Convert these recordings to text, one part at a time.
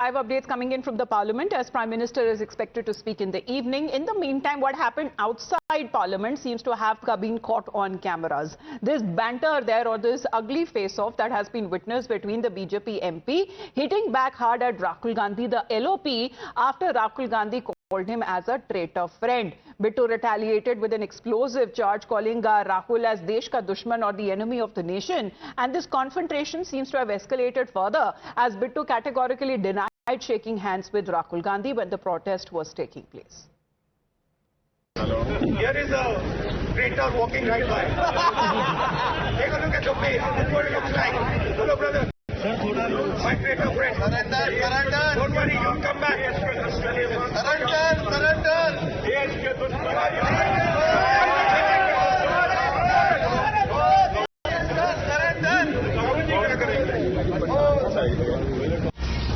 Live updates coming in from the Parliament as Prime Minister is expected to speak in the evening. In the meantime, what happened outside Parliament seems to have been caught on cameras. This banter there, or this ugly face-off that has been witnessed between the BJP MP hitting back hard at Rahul Gandhi, the LOP, after Rahul Gandhi called him as a traitor friend. Bittu retaliated with an explosive charge calling Rahul as Desh ka Dushman, or the enemy of the nation. And this confrontation seems to have escalated further as Bittu categorically denied shaking hands with Rahul Gandhi when the protest was taking place. Here is a traitor walking right by. Take a look at the face. This is what it looks like. Hello, brother. My traitor friend. Surrender. Don't worry, you'll come back.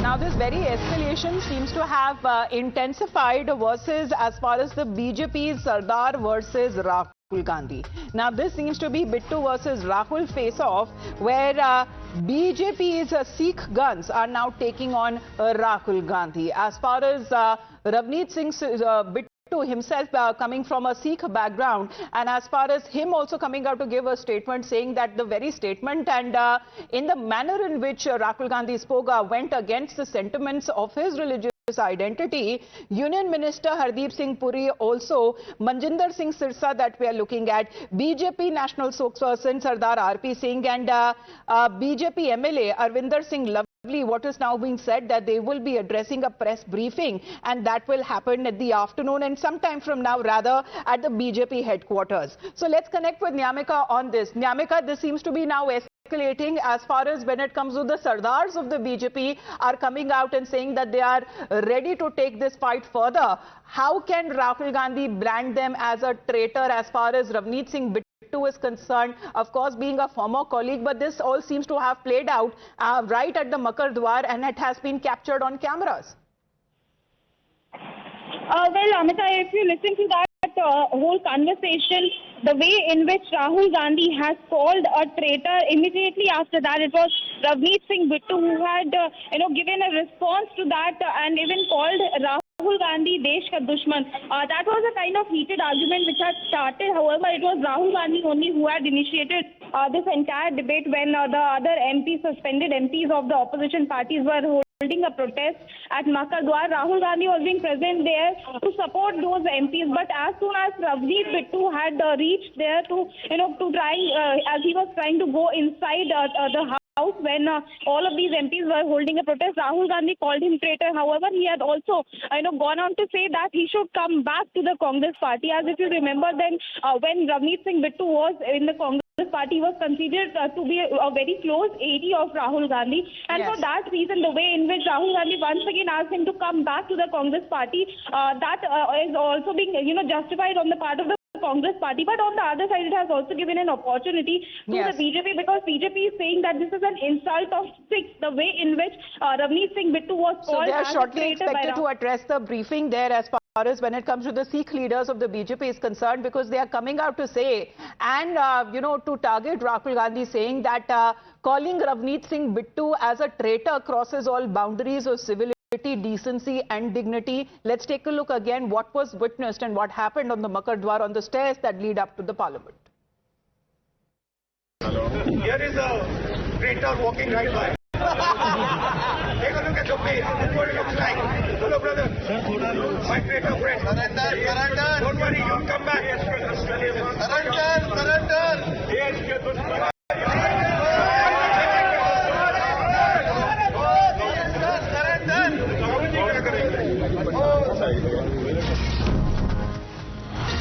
Now, this very escalation seems to have intensified versus as far as the BJP's Sardar versus Rahul Gandhi. Now, this seems to be Bittu versus Rahul face-off, where BJP's Sikh guns are now taking on Rahul Gandhi. As far as Ravneet Singh's Bittu himself coming from a Sikh background, and as far as him also coming out to give a statement saying that the very statement and in the manner in which Rahul Gandhi spoke went against the sentiments of his religious identity. Union Minister Hardeep Singh Puri, also Manjinder Singh Sirsa that we are looking at, BJP National Spokesperson Sardar RP Singh, and BJP MLA Arvinder Singh Lovely. What is now being said that they will be addressing a press briefing, and that will happen at the afternoon and sometime from now rather at the BJP headquarters. So let's connect with Nyamika on this. Nyamika, this seems to be now escalating as far as when it comes to the Sardars of the BJP are coming out and saying that they are ready to take this fight further. How can Rahul Gandhi brand them as a traitor as far as Ravneet Singh Bittu is concerned, of course being a former colleague, but this all seems to have played out right at the Makar Dwar, and it has been captured on cameras. Well, Amita, if you listen to that whole conversation, the way in which Rahul Gandhi has called a traitor, immediately after that it was Ravneet Singh Bittu who had given a response to that and even called Rahul Gandhi Desh ka Dushman. That was a kind of heated argument which had started. However, it was Rahul Gandhi only who had initiated this entire debate when the other MPs, suspended MPs of the opposition parties, were holding a protest at Makar Dwar. Rahul Gandhi was being present there to support those MPs, but as soon as Ravneet Bittu had reached there to try, as he was trying to go inside the house when all of these MPs were holding a protest, Rahul Gandhi called him traitor. However, he had also gone on to say that he should come back to the Congress party. As if you remember, then when Ravneet Singh Bittu was in the Congress party, was considered to be a very close aide of Rahul Gandhi, and yes, for that reason, the way in which Rahul Gandhi once again asked him to come back to the Congress party, that is also being justified on the part of the Congress party. But on the other side, it has also given an opportunity to yes, the BJP, because BJP is saying that this is an insult of Sikhs, the way in which Ravneet Singh Bittu was called. So they are as shortly a traitor expected to address the briefing there as far as when it comes to the Sikh leaders of the BJP is concerned, because they are coming out to say and to target Rahul Gandhi, saying that calling Ravneet Singh Bittu as a traitor crosses all boundaries of civility, decency and dignity. Let's take a look again what was witnessed and what happened on the Makar Dwar, on the stairs that lead up to the Parliament. Here is a traitor walking right by. Take a look at the face. This is what it looks like. Hello, brother. My traitor friend. Surrender. Don't worry, you'll come back. Surrender.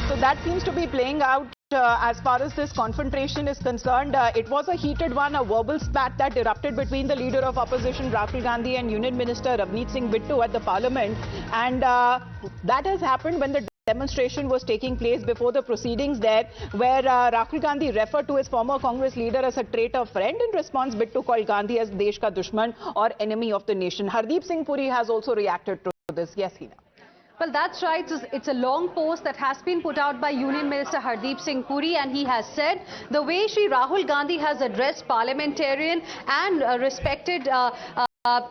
So that seems to be playing out as far as this confrontation is concerned. It was a heated one, a verbal spat that erupted between the leader of opposition Rahul Gandhi and Union Minister Ravneet Singh Bittu at the Parliament, and that has happened when the demonstration was taking place before the proceedings there, where Rahul Gandhi referred to his former Congress leader as a traitor friend. In response, Bittu called Gandhi as Desh ka Dushman, or enemy of the nation. Hardeep Singh Puri has also reacted to this. Yes, Hina. Well, that's right. It's a long post that has been put out by Union Minister Hardeep Singh Puri, and he has said the way Shri Rahul Gandhi has addressed parliamentarian and respected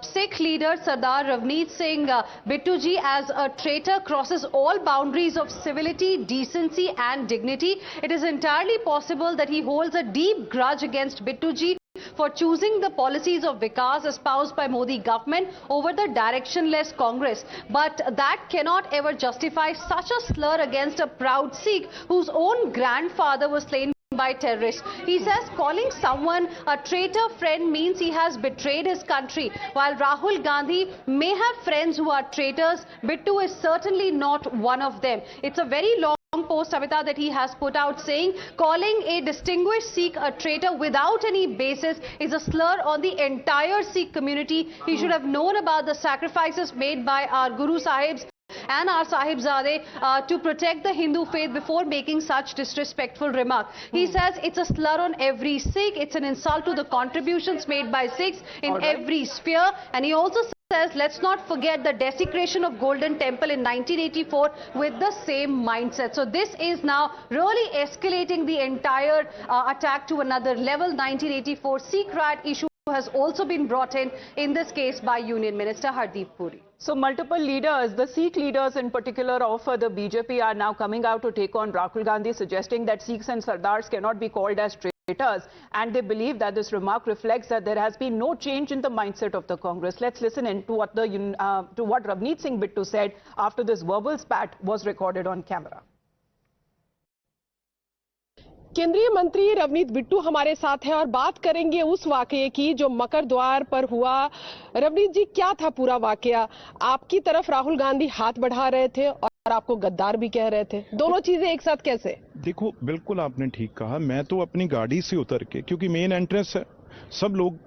Sikh leader Sardar Ravneet Singh Bittu ji as a traitor crosses all boundaries of civility, decency and dignity. It is entirely possible that he holds a deep grudge against Bittu ji for choosing the policies of Vikas espoused by Modi government over the directionless Congress. But that cannot ever justify such a slur against a proud Sikh whose own grandfather was slain by terrorists. He says calling someone a traitor friend means he has betrayed his country. While Rahul Gandhi may have friends who are traitors, Bittu is certainly not one of them. It's a very long post, Amita, that he has put out saying calling a distinguished Sikh a traitor without any basis is a slur on the entire Sikh community. He should have known about the sacrifices made by our Guru Sahibs and our Sahibzade to protect the Hindu faith before making such disrespectful remark. He says it's a slur on every Sikh, it's an insult to the contributions made by Sikhs in every sphere, and he also says let's not forget the desecration of Golden Temple in 1984 with the same mindset. So this is now really escalating the entire attack to another level. 1984 Sikh riot issue has also been brought in this case by Union Minister Hardeep Puri. So multiple leaders, the Sikh leaders in particular of the BJP, are now coming out to take on Rahul Gandhi, suggesting that Sikhs and Sardars cannot be called as traitors, and they believe that this remark reflects that there has been no change in the mindset of the Congress. Let's listen in to what Ravneet Singh Bittu said after this verbal spat was recorded on camera. केंद्रीय मंत्री रवनीत बिट्टू हमारे साथ हैं और बात करेंगे उस वाकये की जो मकर द्वार पर हुआ। रवनीत जी, क्या था पूरा वाकया? आपकी तरफ राहुल गांधी हाथ बढ़ा रहे थे और आपको गद्दार भी कह रहे थे, दोनों चीजें एक साथ कैसे? देखो, बिल्कुल आपने ठीक कहा। मैं तो अपनी गाड़ी से उतर के, क्योंकि मेन एंट्रेंस है, सब लोग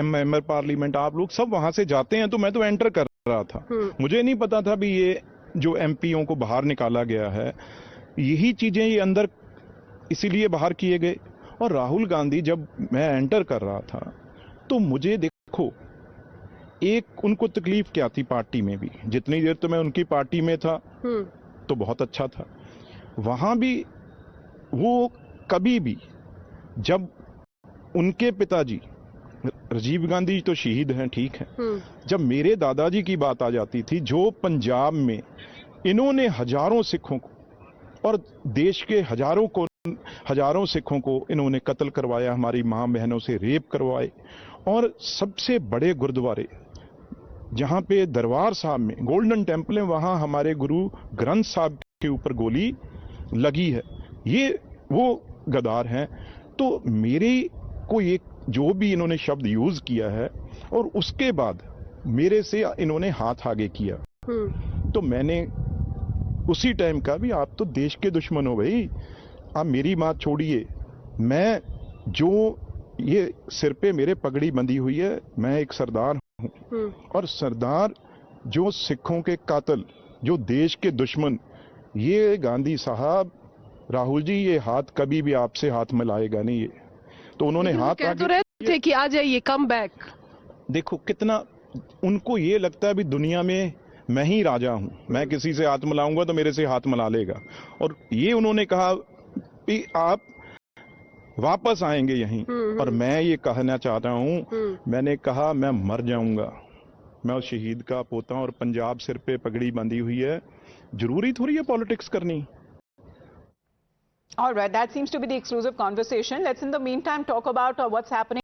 मेंबर पार्लियामेंट आप लोग सब वहां से जाते हैं, तो मैं तो एंटर कर रहा था। मुझे नहीं पता था भी ये जो एमपीओ को बाहर निकाला गया है, यही चीजें ये अंदर इसीलिए बाहर किए गए। और राहुल गांधी जब मैं एंटर कर रहा था तो मुझे देखो, एक उनको तकलीफ क्या थी पार्टी में भी, जितनी देर तो मैं उनकी पार्टी में था तो बहुत अच्छा था। वहां भी वो कभी भी, जब उनके पिताजी राजीव गांधी तो शहीद हैं, ठीक है, जब मेरे दादाजी की बात आ जाती थी, जो पंजाब में इन्होंने हजारों सिखों को और देश के हजारों सिखों को इन्होंने कत्ल करवाया, हमारी मां बहनों से रेप करवाए, और सबसे बड़े गुरुद्वारे जहां पे दरबार साहब में गोल्डन टेम्पल है, वहां हमारे गुरु ग्रंथ साहब के ऊपर गोली लगी है, ये वो गद्दार हैं। तो मेरे को ये जो भी इन्होंने शब्द यूज किया है और उसके बाद मेरे से इन्होंने हाथ आगे किया, तो मैंने उसी टाइम का भी आप तो देश के दुश्मन हो भाई, आप मेरी बात छोड़िए। मैं जो ये सिर पे मेरे पगड़ी बंधी हुई है, मैं एक सरदार हूं, और सरदार जो सिखों के कातिल, जो देश के दुश्मन, ये गांधी साहब, राहुल जी, ये हाथ कभी भी आपसे हाथ मिलाएगा नहीं। ये तो उन्होंने हाथ आगे तो रहे थे कि आ जाइए, कम बैक। देखो कितना उनको ये लगता है भी दुनिया में मैं ही राजा हूं, मैं किसी से हाथ मिलाऊंगा तो मेरे से हाथ मिला लेगा। और ये उन्होंने कहा कि आप वापस आएंगे यहीं, और मैं ये कहना चाहता हूं, मैंने कहा मैं मर जाऊंगा, मैं उस शहीद का पोता हूं, और पंजाब सिर पे पगड़ी बंधी हुई है, जरूरी थोड़ी है पॉलिटिक्स करनी। All right, that seems to be the exclusive conversation. Let's in the meantime talk about what's happening